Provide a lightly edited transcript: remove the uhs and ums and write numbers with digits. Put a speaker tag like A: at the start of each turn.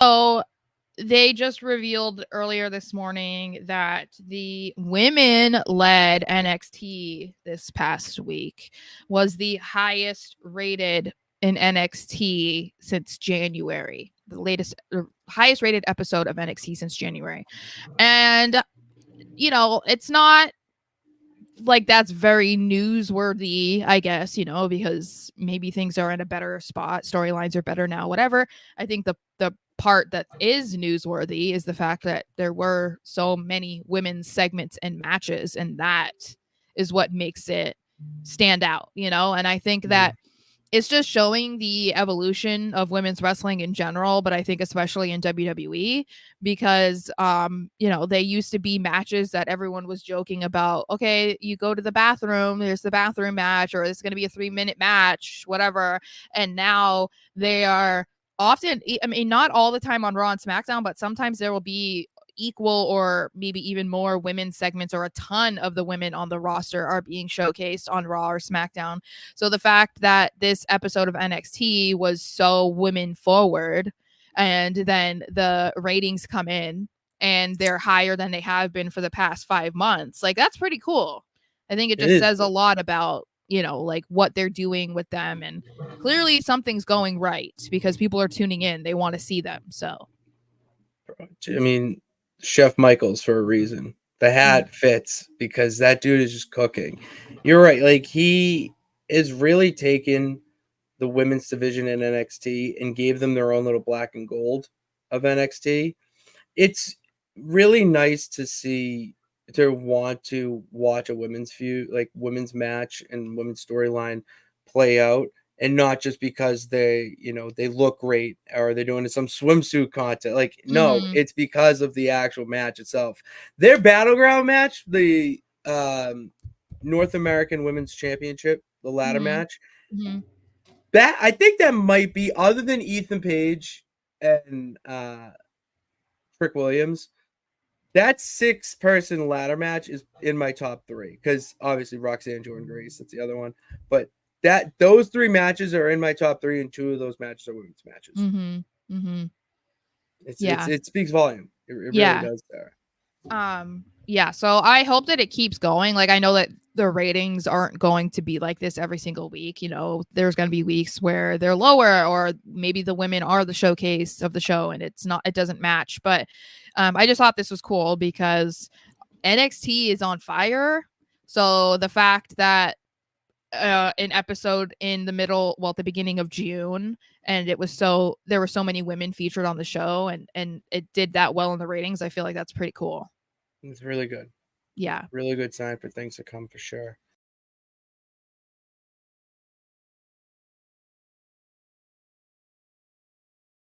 A: So they just revealed earlier this morning that the women-led NXT this past week was the highest rated in NXT since January. The latest, highest rated episode of NXT since January. And, it's not like that's very newsworthy, I guess, because maybe things are in a better spot, storylines are better now, whatever. I think the part that is newsworthy is the fact that there were so many women's segments and matches, and that is what makes it stand out, and I think that it's just showing the evolution of women's wrestling in general, but I think especially in WWE, because they used to be matches that everyone was joking about. Okay, you go to the bathroom, there's the bathroom match, or it's going to be a 3-minute match, whatever. And now they are often, I mean, not all the time on Raw and SmackDown, but sometimes there will be equal or maybe even more women's segments, or a ton of the women on the roster are being showcased on Raw or SmackDown. So the fact that this episode of NXT was so women forward, and then the ratings come in and they're higher than they have been for the past 5 months, like that's pretty cool. I think it
B: It
A: just
B: is
A: says a
B: cool.
A: lot about, like what they're doing with them. And clearly something's going right because people are tuning in. They want to see them. So,
B: I mean, Chef Michaels for a reason. The
A: mm,
B: hat fits because that dude is just cooking. You're right. Like he is really taken the women's division in NXT and gave them their own little black and gold of NXT. It's really nice to see, to want to watch a women's feud, like women's match and women's storyline play out, and not just because they look great or they're doing some swimsuit content. Like, no,
A: mm-hmm,
B: it's because of the actual match itself. Their battleground match, the North American Women's Championship, the ladder
A: mm-hmm,
B: match,
A: mm-hmm.
B: that I think that might be, other than Ethan Page and Trick Williams, that 6-person ladder match is in my top three, because obviously Roxanne, Jordan Grace, that's the other one. But those three matches are in my top three, and two of those matches are women's matches.
A: Mm-hmm. Mm-hmm.
B: It's
A: Yeah.
B: it speaks volume. It really
A: Yeah.
B: does there.
A: Yeah, so I hope that it keeps going. Like, I know that the ratings aren't going to be like this every single week. There's going to be weeks where they're lower, or maybe the women are the showcase of the show and it doesn't match. But I just thought this was cool because NXT is on fire. So the fact that an episode in the middle, well, at the beginning of June, and there were so many women featured on the show, and it did that well in the ratings, I feel like that's pretty cool.
B: It's really good.
A: Yeah.
B: Really good sign for things to come for sure.